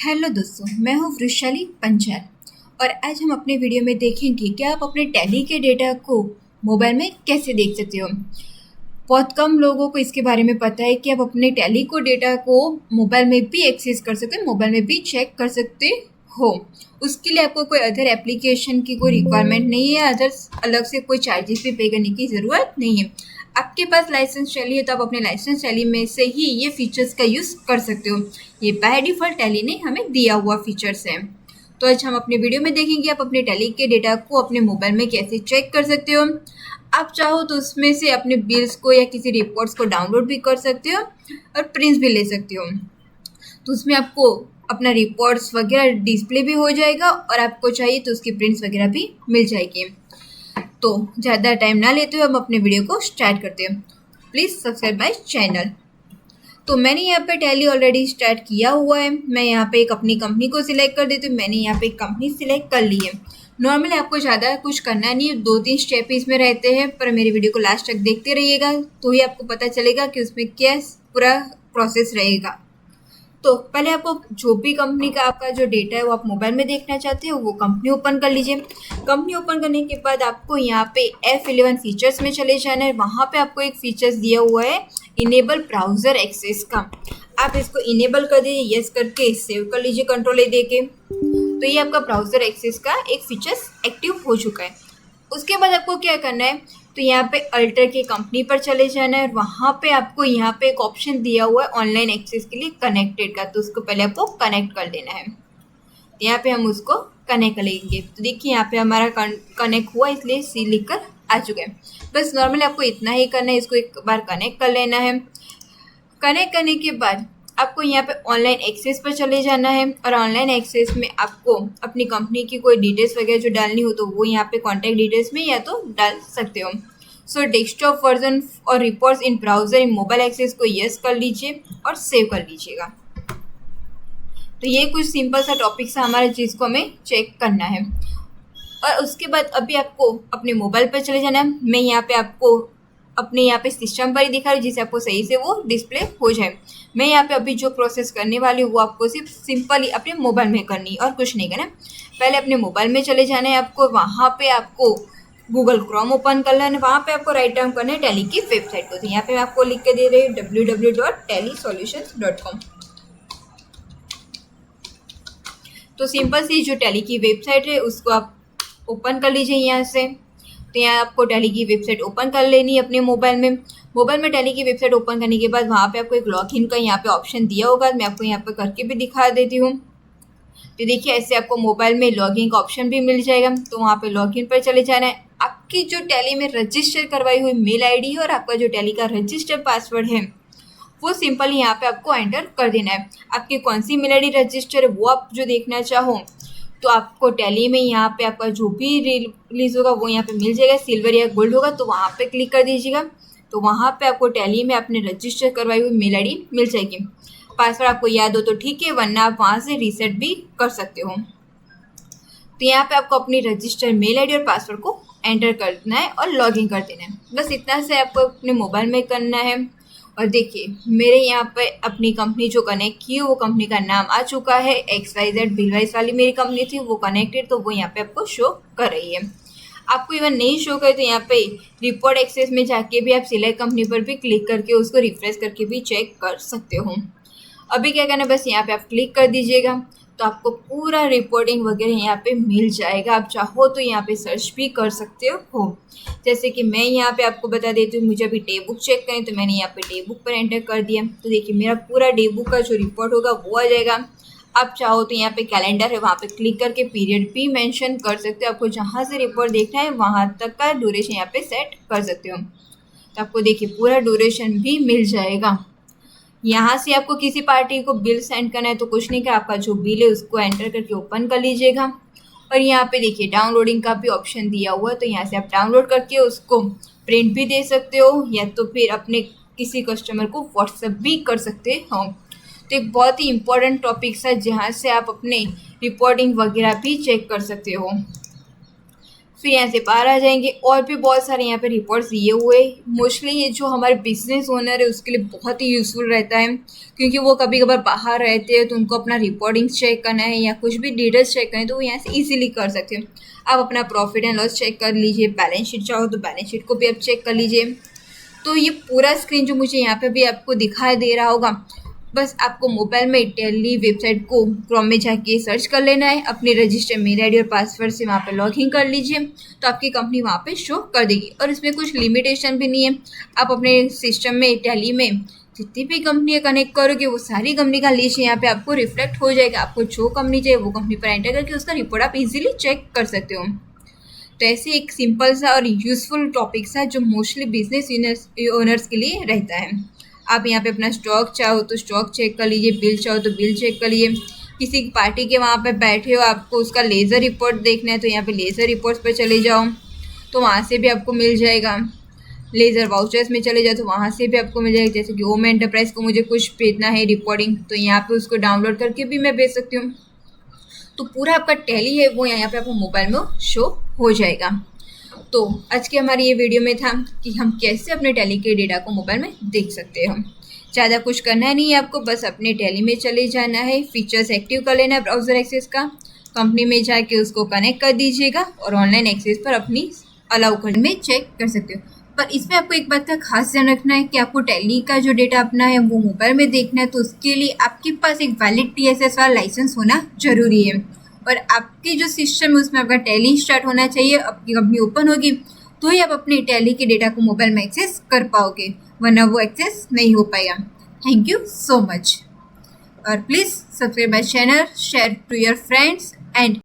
Hello दोस्तों, मैं हूँ वृशाली पंचाल और आज हम अपने वीडियो में देखेंगे कि आप अपने टैली के डेटा को मोबाइल में कैसे देख सकते हो। बहुत कम लोगों को इसके बारे में पता है कि आप अपने टैली को डेटा को मोबाइल में भी एक्सेस कर सकते हो, मोबाइल में भी चेक कर सकते हो। उसके लिए आपको कोई अदर एप्लीकेशन की कोई रिक्वायरमेंट नहीं है, अदर्स अलग से कोई चार्जेस भी पे करने की ज़रूरत नहीं है। आपके पास लाइसेंस टैली है तो आप अपने लाइसेंस टैली में से ही ये फीचर्स का यूज़ कर सकते हो। ये बाय डिफ़ॉल्ट टैली ने हमें दिया हुआ फीचर्स है। तो आज हम अपने वीडियो में देखेंगे आप अपने टैली के डेटा को अपने मोबाइल में कैसे चेक कर सकते हो। आप चाहो तो उसमें से अपने बिल्स को या किसी रिपोर्ट्स को डाउनलोड भी कर सकते हो और प्रिंट्स भी ले सकते हो। तो उसमें आपको अपना रिपोर्ट्स वगैरह डिस्प्ले भी हो जाएगा और आपको चाहिए तो उसकी प्रिंट्स वगैरह भी मिल जाएगी। तो ज़्यादा टाइम ना लेते हुए हम अपने वीडियो को स्टार्ट करते हैं। Please subscribe my channel. तो मैंने यहाँ पे टैली ऑलरेडी स्टार्ट किया हुआ है। मैं यहाँ पे एक अपनी कंपनी को सिलेक्ट कर देती हूँ। मैंने यहाँ पे एक कंपनी सिलेक्ट कर ली है। नॉर्मली आपको ज़्यादा कुछ करना नहीं है, 2-3 स्टेप इसमें रहते हैं, पर मेरी वीडियो को लास्ट तक देखते रहिएगा तो ही आपको पता चलेगा कि उसमें क्या पूरा प्रोसेस रहेगा। तो पहले आपको जो भी कंपनी का आपका जो डेटा है वो आप मोबाइल में देखना चाहते हो वो कंपनी ओपन कर लीजिए। कंपनी ओपन करने के बाद आपको यहाँ पे F11 फीचर्स में चले जाना है। वहाँ पे आपको एक फीचर्स दिया हुआ है इनेबल ब्राउज़र एक्सेस का। आप इसको इनेबल कर दीजिए, यस करके सेव कर लीजिए कंट्रोल ए दे के। तो ये आपका ब्राउज़र एक्सेस का एक फीचर्स एक्टिव हो चुका है। उसके बाद आपको क्या करना है, तो यहाँ पे अल्टर की कंपनी पर चले जाना है और वहाँ पे आपको यहाँ पे एक ऑप्शन दिया हुआ है ऑनलाइन एक्सेस के लिए कनेक्टेड का। तो उसको पहले आपको कनेक्ट कर देना है। तो यहाँ पे हम उसको कनेक्ट कर लेंगे। तो देखिए यहाँ पे हमारा कनेक्ट हुआ, इसलिए सी लिख कर आ चुका है। बस नॉर्मली आपको इतना ही करना है, इसको एक बार कनेक्ट कर लेना है। कनेक्ट करने के बाद आपको यहाँ पे ऑनलाइन एक्सेस पर चले जाना है और ऑनलाइन एक्सेस में आपको अपनी कंपनी की कोई डिटेल्स वगैरह जो डालनी हो तो वो यहाँ पे कॉन्टैक्ट डिटेल्स में या तो डाल सकते हो। सो डेस्कटॉप वर्जन और reports in browser in mobile access को यस कर लीजिए और सेव कर लीजिएगा। तो ये कुछ सिंपल सा टॉपिक था हमारा जिसको हमें चेक करना है। और उसके बाद अभी आपको अपने मोबाइल पर चले जाना है। मैं यहाँ पे आपको अपने यहाँ पे सिस्टम पर ही दिखा रही हूँ जिससे आपको सही से वो डिस्प्ले हो जाए। मैं यहाँ पे अभी जो प्रोसेस करने वाली हूँ वो आपको सिर्फ सिंपली अपने मोबाइल में करनी और कुछ नहीं करना। पहले अपने मोबाइल में चले जाना है आपको। वहाँ पे आपको गूगल क्रोम ओपन कर लेना है। वहाँ पे आपको राइट डाउन करना है टैली की वेबसाइट को। तो यहाँ पे मैं आपको लिख के दे रही हूँ www.tallysolutions.com। तो सिंपल सी जो टैली की वेबसाइट है उसको आप ओपन कर लीजिए यहाँ से। तो यहाँ आपको टैली की वेबसाइट ओपन कर लेनी है अपने मोबाइल में। मोबाइल में टैली की वेबसाइट ओपन करने के बाद वहाँ पे आपको एक लॉगिन का यहाँ पे ऑप्शन दिया होगा। मैं आपको यहाँ पे करके भी दिखा देती हूँ। तो देखिए ऐसे आपको मोबाइल में लॉगिन का ऑप्शन भी मिल जाएगा। तो वहाँ पे लॉगिन पर चले जाना है। आपकी जो टैली में रजिस्टर करवाई हुई मेल आईडी है और आपका जो टैली का रजिस्टर पासवर्ड है वो सिंपल यहाँ पे आपको एंटर कर देना है। आपकी कौन सी मेल आईडी रजिस्टर है वो आप जो देखना चाहो तो आपको टैली में यहाँ पे आपका जो भी रिलीज होगा वो यहाँ पे मिल जाएगा। सिल्वर या गोल्ड होगा तो वहाँ पे क्लिक कर दीजिएगा। तो वहाँ पे आपको टैली में अपने रजिस्टर करवाई हुई मेल आईडी मिल जाएगी। पासवर्ड आपको याद हो तो ठीक है, वरना आप वहाँ से रीसेट भी कर सकते हो। तो यहाँ पे आपको अपनी रजिस्टर मेल आईडी और पासवर्ड को एंटर करना है और लॉगिन कर देना है। बस इतना से आपको अपने मोबाइल में करना है। और देखिए मेरे यहाँ पे अपनी कंपनी जो कनेक्ट की है वो कंपनी का नाम आ चुका है। XYZ बिलवाइस वाली मेरी कंपनी थी वो कनेक्टेड, तो वो यहाँ पे आपको शो कर रही है। आपको इवन नहीं शो करे तो यहाँ पे रिपोर्ट एक्सेस में जाके भी आप सिलेक्ट कंपनी पर भी क्लिक करके उसको रिफ्रेश करके भी चेक कर सकते हो। अभी क्या करना है, बस यहाँ पे आप क्लिक कर दीजिएगा तो आपको पूरा रिपोर्टिंग वगैरह यहाँ पे मिल जाएगा। आप चाहो तो यहाँ पे सर्च भी कर सकते हो। जैसे कि मैं यहाँ पे आपको बता देती हूँ, मुझे अभी डे बुक चेक करें तो मैंने यहाँ पे डे बुक पर एंटर कर दिया। तो देखिए मेरा पूरा डे बुक का जो रिपोर्ट होगा वो आ जाएगा। आप चाहो तो यहाँ पे कैलेंडर है वहाँ पे क्लिक करके पीरियड भी मेंशन कर सकते हो। आपको जहाँ से रिपोर्ट देखना है वहाँ तक का ड्यूरेशन यहाँ पे सेट कर सकते हो। तो आपको देखिए पूरा ड्यूरेशन भी मिल जाएगा। यहाँ से आपको किसी पार्टी को बिल सेंड करना है तो कुछ नहीं, का आपका जो बिल है उसको एंटर करके ओपन कर लीजिएगा। और यहाँ पे देखिए डाउनलोडिंग का भी ऑप्शन दिया हुआ है। तो यहाँ से आप डाउनलोड करके उसको प्रिंट भी दे सकते हो या तो फिर अपने किसी कस्टमर को व्हाट्सएप भी कर सकते हो। तो एक बहुत ही इम्पोर्टेंट टॉपिक है जहाँ से आप अपने रिपोर्टिंग वगैरह भी चेक कर सकते हो। फिर यहाँ से बाहर आ जाएंगे, और भी बहुत सारे यहाँ पे रिपोर्ट्स दिए हुए। मोस्टली ये जो हमारे बिजनेस ओनर है उसके लिए बहुत ही यूज़फुल रहता है, क्योंकि वो कभी कभार बाहर रहते हैं तो उनको अपना रिपोर्टिंग्स चेक करना है या कुछ भी डिटेल्स चेक करना है तो वो यहाँ से इजीली कर सकते हैं। आप अपना प्रॉफिट एंड लॉस चेक कर लीजिए, बैलेंस शीट चाहो तो बैलेंस शीट को भी आप चेक कर लीजिए। तो ये पूरा स्क्रीन जो मुझे यहाँ पे भी आपको दिखाई दे रहा होगा, बस आपको मोबाइल में टैली वेबसाइट को क्रोम में जाके सर्च कर लेना है, अपनी रजिस्टर मेल आईडी और पासवर्ड से वहाँ पे लॉगिन कर लीजिए, तो आपकी कंपनी वहाँ पे शो कर देगी। और इसमें कुछ लिमिटेशन भी नहीं है, आप अपने सिस्टम में टैली में जितनी भी कंपनियाँ कनेक्ट करोगे वो सारी कंपनी का लिस्ट यहाँ पे आपको रिफ्लेक्ट हो जाएगा। आपको जो कंपनी चाहिए वो कंपनी पर एंटर करके उसका रिपोर्ट आप इजीली चेक कर सकते हो। तो ऐसे एक सिंपल सा और यूज़फुल टॉपिक सा जो मोस्टली बिजनेस ओनर्स के लिए रहता है। आप यहाँ पे अपना स्टॉक चाहो तो स्टॉक चेक कर लीजिए, बिल चाहो तो बिल चेक कर लीजिए। किसी पार्टी के वहाँ पे बैठे हो, आपको उसका लेज़र रिपोर्ट देखना है तो यहाँ पे लेज़र रिपोर्ट्स पर चले जाओ तो वहाँ से भी आपको मिल जाएगा। लेज़र वाउचर्स में चले जाओ तो वहाँ से भी आपको मिल जाएगा। जैसे कि ओम एंटरप्राइज को मुझे कुछ भेजना है रिपोर्टिंग, तो यहाँ पे उसको डाउनलोड करके भी मैं भेज सकती हूँ। तो पूरा आपका टैली है वो यहाँ पे आपको मोबाइल में शो हो जाएगा। तो आज की हमारी ये वीडियो में था कि हम कैसे अपने टैली के डेटा को मोबाइल में देख सकते हैं। ज़्यादा कुछ करना नहीं है आपको, बस अपने टैली में चले जाना है, फीचर्स एक्टिव कर लेना है ब्राउज़र एक्सेस का, कंपनी में जाके उसको कनेक्ट कर दीजिएगा और ऑनलाइन एक्सेस पर अपनी अलाउ करने में चेक कर सकते हो। पर इसमें आपको एक बात का खास ध्यान रखना है कि आपको टैली का जो डेटा अपना है वो मोबाइल में देखना है, तो उसके लिए आपके पास एक वैलिड TSS वाला लाइसेंस होना जरूरी है। और आपके जो सिस्टम है उसमें आपका टैली स्टार्ट होना चाहिए, आपकी कंपनी ओपन होगी तो ही आप अपने टैली के डेटा को मोबाइल में एक्सेस कर पाओगे, वरना वो एक्सेस नहीं हो पाएगा। थैंक यू सो मच, और please subscribe my channel, share to your friends and